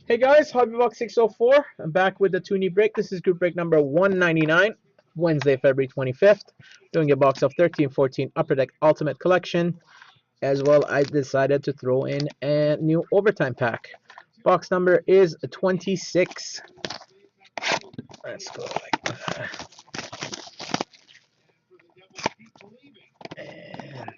Hey guys, Hobbybox604. I'm back with the Toonie break. This is group break number 199, Wednesday, February 25th. Doing a box of 13-14 Upper Deck Ultimate Collection. As well, I decided to throw in a new overtime pack. Box number is 26. Let's go like that. And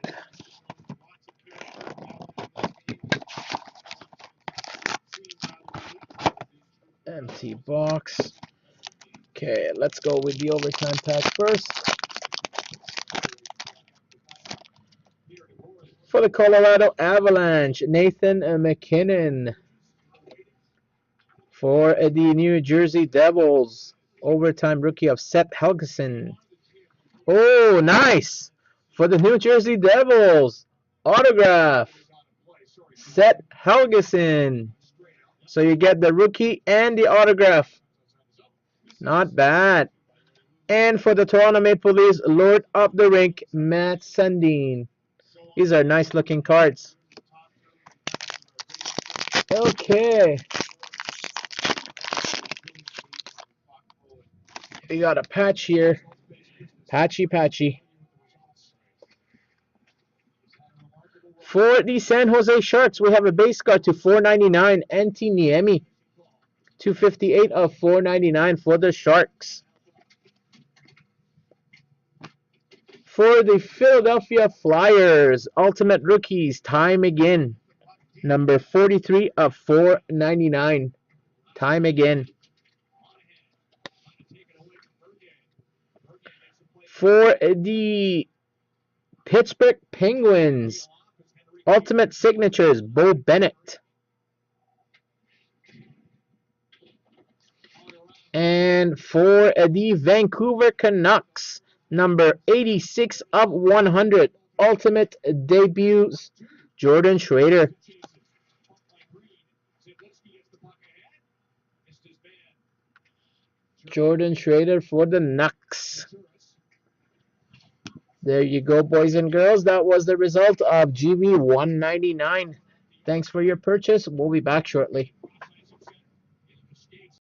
empty box. Okay, let's go with the overtime pack first. For the Colorado Avalanche, Nathan McKinnon. For the New Jersey Devils, overtime rookie of Seth Helgeson. Oh, nice! For the New Jersey Devils, autograph, Seth Helgeson. So you get the rookie and the autograph. Not bad. And for the Toronto Maple Leafs, Lord of the Rink, Matt Sundin. These are nice looking cards. Okay. We got a patch here. Patchy. For the San Jose Sharks, we have a base card to 499, Antti Niemi. 258 of 499 for the Sharks. For the Philadelphia Flyers, Ultimate Rookies, Time Again. Number 43 of 499. Time Again. For the Pittsburgh Penguins, Ultimate Signatures, Bo Bennett. And for the Vancouver Canucks, number 86 of 100, Ultimate Debuts, Jordan Schrader. Jordan Schrader for the Nucks. There you go, boys and girls. That was the result of GV 199. Thanks for your purchase. We'll be back shortly.